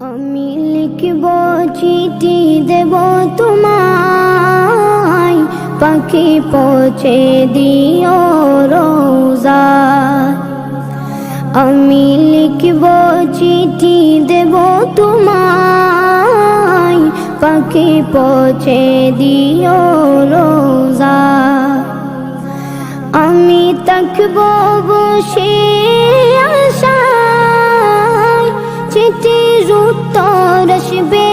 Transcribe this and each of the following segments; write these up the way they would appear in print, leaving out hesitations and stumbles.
আমি লিখব চিঠি দেব তোমায়, পাখি পৌঁছে দিও রোজায়। আমি লিখব চিঠি দেব তোমায়, পাখি পৌঁছে দিও রোজায়। আমি থাকব বসে আশায়, চিঠির উত্তর আসবে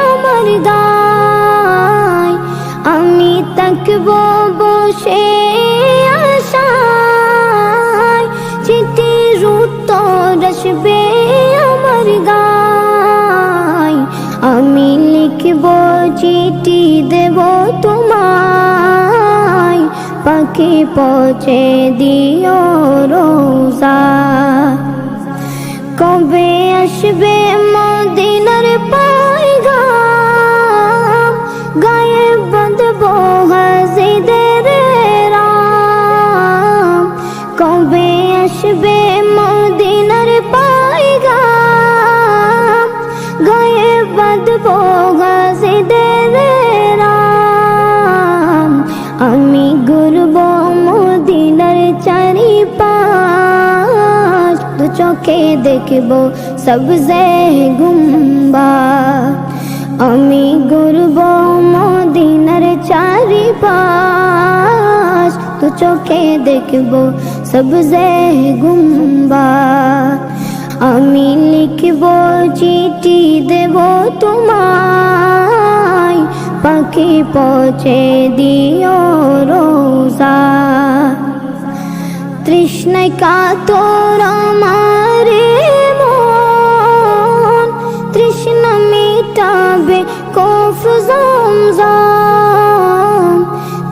আমার দায়। আমি থাকব বসে আশায়, চিঠির উত্তর আসবে আমার দায়। আমি লিখব চিঠি দেব তোমায়, পাখি পৌঁছে দিও রোজায়। কবে আসবে মদিনার পয়গাম, গায়ে বাঁধব হাজিদের রাম। কবে আসবে মদিনার পয়গাম, গায়ে বাঁধব হাজিদের রাম। আমি ঘুরব মদিনার চারিপাশ, দু চোখে দেখব সবজে গুম্বাদ। আমি ঘুরব মদিনার চারিপাশ, দু চোখে দেখব সবজে গুম্বাদ। আমি লিখব চিঠি দেব তোমায়, পাখি পৌঁছে দিও রোজায়। তৃষ্ণায় কাতর আমার মন, তৃষ্ণা মিটাবে কফ জমজম।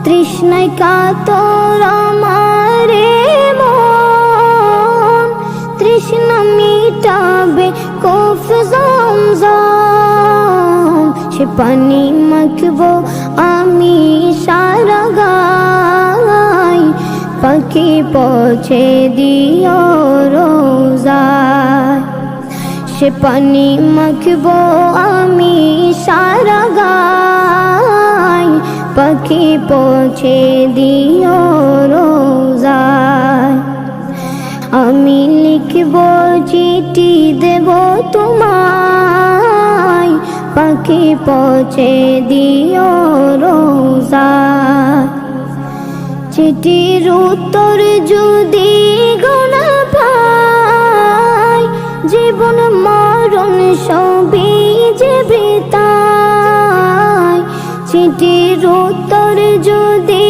তৃষ্ণায় কাতর আমার মন, তৃষ্ণা মিটাবে কফ জমজম। সে পানি মাখব আমি সারা গায়, পাখি পৌঁছে দিও রোজায়। সে পানি মাখব আমি সারা গায়, পাখি পৌঁছে দিও রোজায়। আমি লিখব চিঠি দেব তোমায়, পাখি পৌঁছে দিও রোজায়। চিঠির উত্তর যদি গোনা পাই, জীবন মরণ সবই যে বৃথায়। চিঠির উত্তর যদি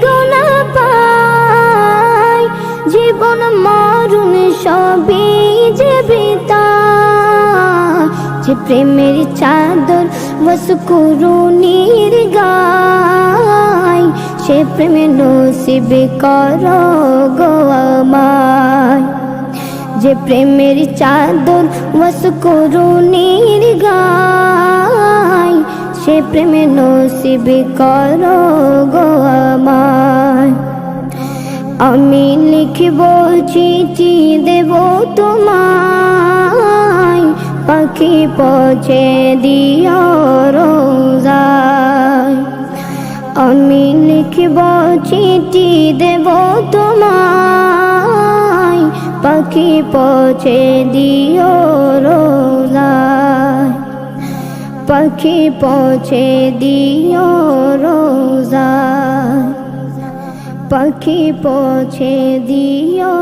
গোনা পাই, জীবন মরণ সবই যে বৃথায়। যে প্রেমের চাদর বস কুরুনির গায়, সে প্রেমে নসিব করো গো আমায়। যে প্রেমের চাদর বস কুরুনির গায়, সে প্রেমে নসিব করো গো আমায়। আমি লিখব চিঠি দেব তোমায়, পাখি পৌঁছে দিও রোজায়। আমি লিখব চিঠি দেব তোমায়, পাখি পৌঁছে দিও রোজায়। পাখি পৌঁছে দিও রোজায়, পাখি পৌঁছে দিও